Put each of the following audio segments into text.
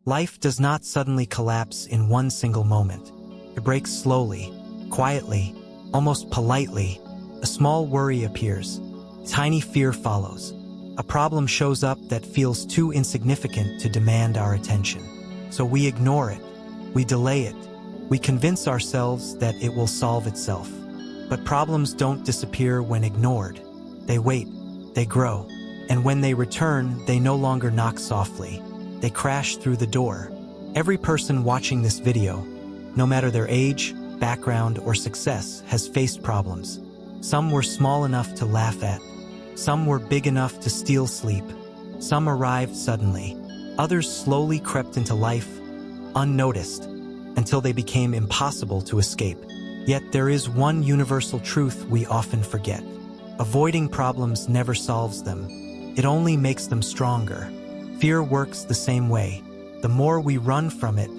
Life does not suddenly collapse in one single moment. It breaks slowly, quietly, almost politely. A small worry appears. Tiny fear follows. A problem shows up that feels too insignificant to demand our attention. So we ignore it. We delay it. We convince ourselves that it will solve itself. But problems don't disappear when ignored. They wait. They grow. And when they return, they no longer knock softly. They crash through the door. Every person watching this video, no matter their age, background, or success, has faced problems. Some were small enough to laugh at. Some were big enough to steal sleep. Some arrived suddenly. Others slowly crept into life, unnoticed, until they became impossible to escape. Yet there is one universal truth we often forget. Avoiding problems never solves them. It only makes them stronger. Fear works the same way. The more we run from it,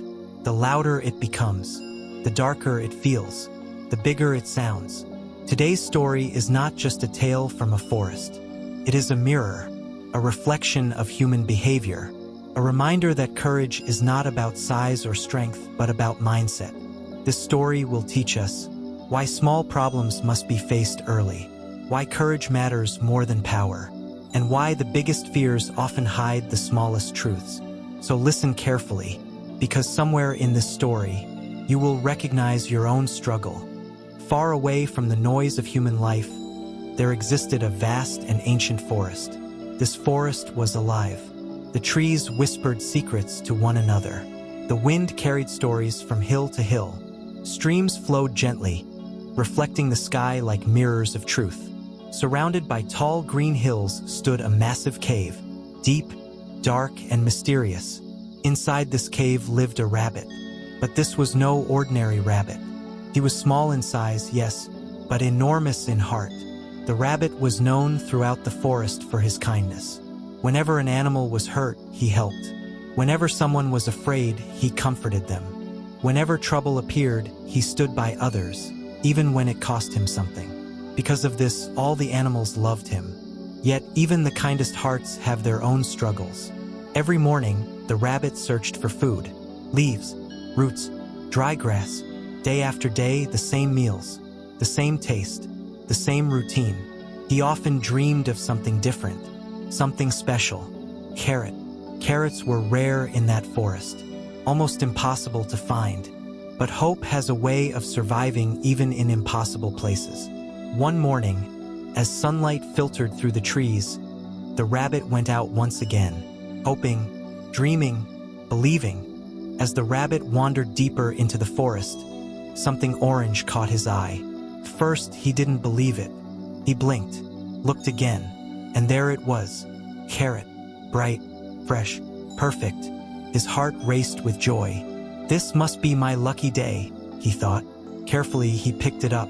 the louder it becomes, the darker it feels, the bigger it sounds. Today's story is not just a tale from a forest. It is a mirror, a reflection of human behavior, a reminder that courage is not about size or strength, but about mindset. This story will teach us why small problems must be faced early, why courage matters more than power, and why the biggest fears often hide the smallest truths. So listen carefully, because somewhere in this story, you will recognize your own struggle. Far away from the noise of human life, there existed a vast and ancient forest. This forest was alive. The trees whispered secrets to one another. The wind carried stories from hill to hill. Streams flowed gently, reflecting the sky like mirrors of truth. Surrounded by tall green hills stood a massive cave, deep, dark, and mysterious. Inside this cave lived a rabbit. But this was no ordinary rabbit. He was small in size, yes, but enormous in heart. The rabbit was known throughout the forest for his kindness. Whenever an animal was hurt, he helped. Whenever someone was afraid, he comforted them. Whenever trouble appeared, he stood by others, even when it cost him something. Because of this, all the animals loved him. Yet, even the kindest hearts have their own struggles. Every morning, the rabbit searched for food, leaves, roots, dry grass. Day after day, the same meals, the same taste, the same routine. He often dreamed of something different, something special. Carrots were rare in that forest, almost impossible to find. But hope has a way of surviving even in impossible places. One morning, as sunlight filtered through the trees, the rabbit went out once again, hoping, dreaming, believing. As the rabbit wandered deeper into the forest, something orange caught his eye. First, he didn't believe it. He blinked, looked again, and there it was. Carrot. Bright, fresh, perfect. His heart raced with joy. This must be my lucky day, he thought. Carefully, he picked it up.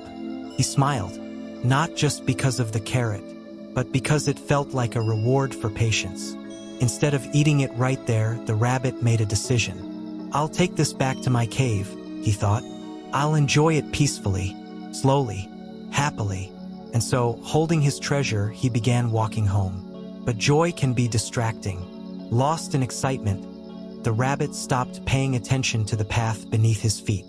He smiled, not just because of the carrot, but because it felt like a reward for patience. Instead of eating it right there, the rabbit made a decision. I'll take this back to my cave, he thought. I'll enjoy it peacefully, slowly, happily. And so, holding his treasure, he began walking home. But joy can be distracting. Lost in excitement, the rabbit stopped paying attention to the path beneath his feet.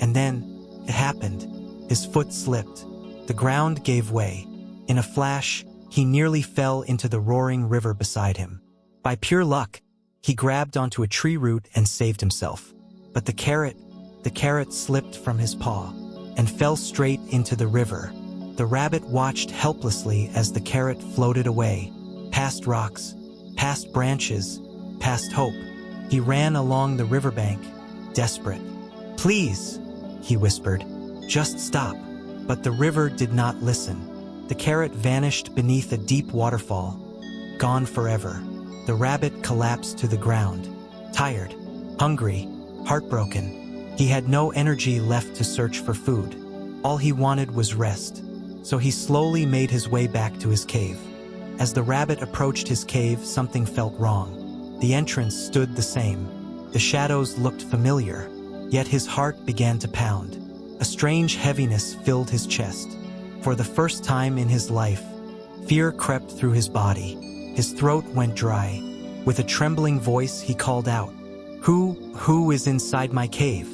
And then, it happened. His foot slipped. The ground gave way. In a flash, he nearly fell into the roaring river beside him. By pure luck, he grabbed onto a tree root and saved himself. But the carrot slipped from his paw and fell straight into the river. The rabbit watched helplessly as the carrot floated away, past rocks, past branches, past hope. He ran along the riverbank, desperate. Please, he whispered, just stop. But the river did not listen. The carrot vanished beneath a deep waterfall, gone forever. The rabbit collapsed to the ground, tired, hungry, heartbroken. He had no energy left to search for food. All he wanted was rest. So he slowly made his way back to his cave. As the rabbit approached his cave, something felt wrong. The entrance stood the same. The shadows looked familiar, yet his heart began to pound. A strange heaviness filled his chest. For the first time in his life, fear crept through his body. His throat went dry. With a trembling voice, he called out, Who is inside my cave?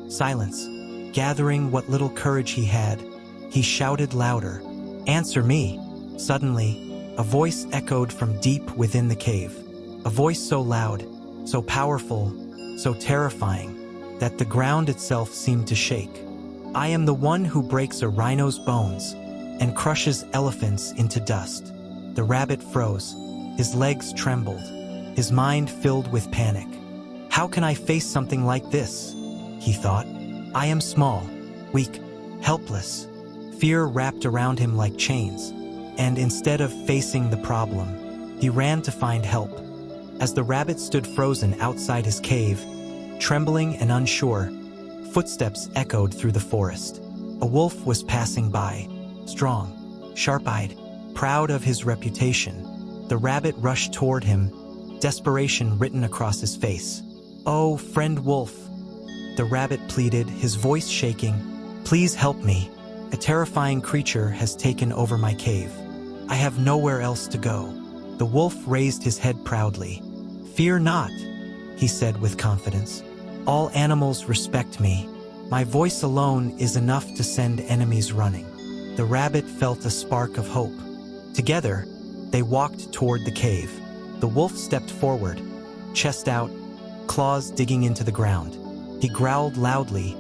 Silence. Gathering what little courage he had, he shouted louder, "Answer me!" Suddenly, a voice echoed from deep within the cave. A voice so loud, so powerful, so terrifying, that the ground itself seemed to shake. "I am the one who breaks a rhino's bones and crushes elephants into dust." The rabbit froze. His legs trembled. His mind filled with panic. "How can I face something like this?" he thought. "I am small, weak, helpless." Fear wrapped around him like chains, and instead of facing the problem, he ran to find help. As the rabbit stood frozen outside his cave, trembling and unsure, footsteps echoed through the forest. A wolf was passing by, strong, sharp-eyed, proud of his reputation. The rabbit rushed toward him, desperation written across his face. "Oh, friend wolf," the rabbit pleaded, his voice shaking. "Please help me. A terrifying creature has taken over my cave. I have nowhere else to go." The wolf raised his head proudly. "Fear not," he said with confidence. "All animals respect me. My voice alone is enough to send enemies running." The rabbit felt a spark of hope. Together, they walked toward the cave. The wolf stepped forward, chest out, claws digging into the ground. He growled loudly,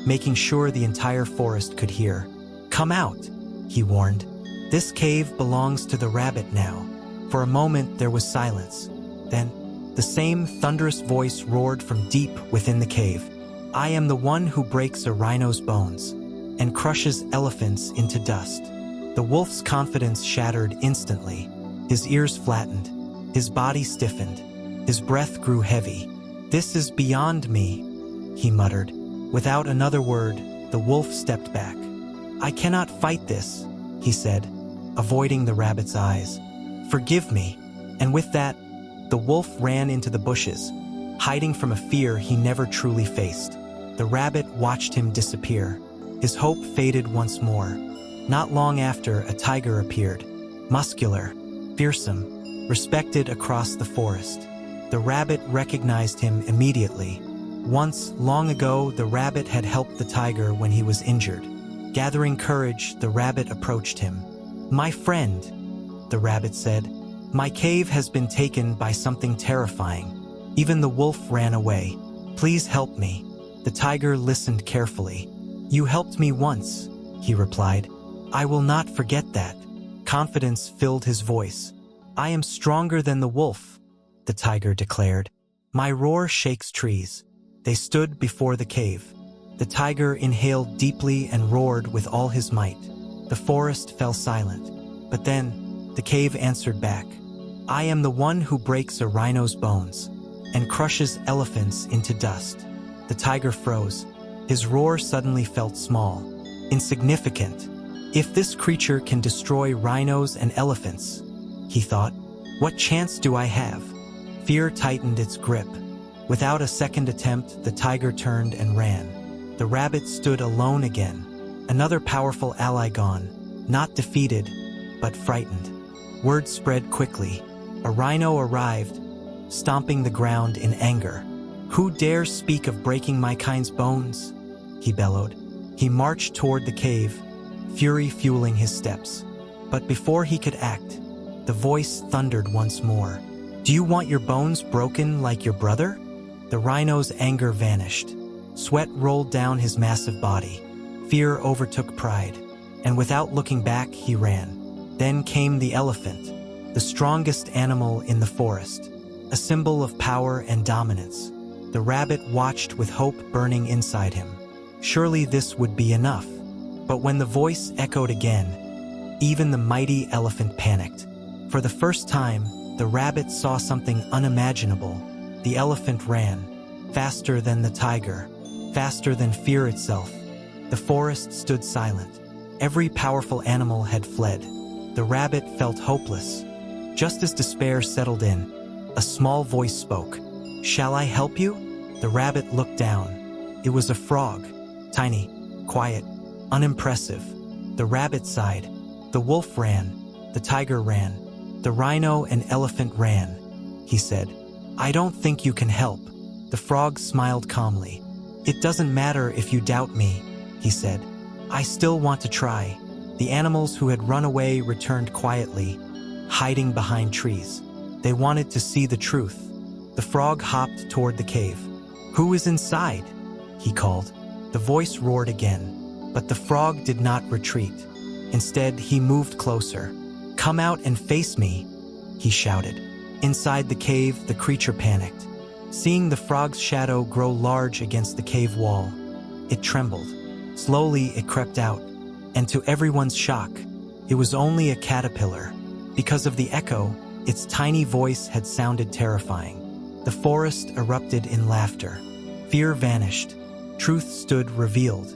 making sure the entire forest could hear. "Come out," he warned. "This cave belongs to the rabbit now." For a moment there was silence. Then, the same thunderous voice roared from deep within the cave. "I am the one who breaks a rhino's bones and crushes elephants into dust." The wolf's confidence shattered instantly. His ears flattened, his body stiffened, his breath grew heavy. "This is beyond me," he muttered. Without another word, the wolf stepped back. "I cannot fight this," he said, avoiding the rabbit's eyes. "Forgive me." And with that, the wolf ran into the bushes, hiding from a fear he never truly faced. The rabbit watched him disappear. His hope faded once more. Not long after, a tiger appeared, muscular, fearsome, respected across the forest. The rabbit recognized him immediately. Once, long ago, the rabbit had helped the tiger when he was injured. Gathering courage, the rabbit approached him. "My friend," the rabbit said, "my cave has been taken by something terrifying. Even the wolf ran away. Please help me." The tiger listened carefully. "You helped me once," he replied. "I will not forget that." Confidence filled his voice. "I am stronger than the wolf," the tiger declared. "My roar shakes trees." They stood before the cave. The tiger inhaled deeply and roared with all his might. The forest fell silent. But then, the cave answered back. "I am the one who breaks a rhino's bones and crushes elephants into dust." The tiger froze. His roar suddenly felt small, insignificant. "If this creature can destroy rhinos and elephants," he thought, "what chance do I have?" Fear tightened its grip. Without a second attempt, the tiger turned and ran. The rabbit stood alone again, another powerful ally gone, not defeated, but frightened. Word spread quickly. A rhino arrived, stomping the ground in anger. "Who dares speak of breaking my kind's bones?" he bellowed. He marched toward the cave, fury fueling his steps. But before he could act, the voice thundered once more. "Do you want your bones broken like your brother?" The rhino's anger vanished. Sweat rolled down his massive body. Fear overtook pride, and without looking back, he ran. Then came the elephant, the strongest animal in the forest, a symbol of power and dominance. The rabbit watched with hope burning inside him. Surely this would be enough. But when the voice echoed again, even the mighty elephant panicked. For the first time, the rabbit saw something unimaginable. The elephant ran, faster than the tiger, faster than fear itself. The forest stood silent. Every powerful animal had fled. The rabbit felt hopeless. Just as despair settled in, a small voice spoke. "Shall I help you?" The rabbit looked down. It was a frog, tiny, quiet, unimpressive. The rabbit sighed. The wolf ran. The tiger ran. The rhino and elephant ran. He said, "I don't think you can help." The frog smiled calmly. "It doesn't matter if you doubt me," he said. "I still want to try." The animals who had run away returned quietly, hiding behind trees. They wanted to see the truth. The frog hopped toward the cave. "Who is inside?" he called. The voice roared again, but the frog did not retreat. Instead, he moved closer. "Come out and face me," he shouted. Inside the cave, the creature panicked. Seeing the frog's shadow grow large against the cave wall, it trembled. Slowly, it crept out, and to everyone's shock, it was only a caterpillar. Because of the echo, its tiny voice had sounded terrifying. The forest erupted in laughter. Fear vanished. Truth stood revealed.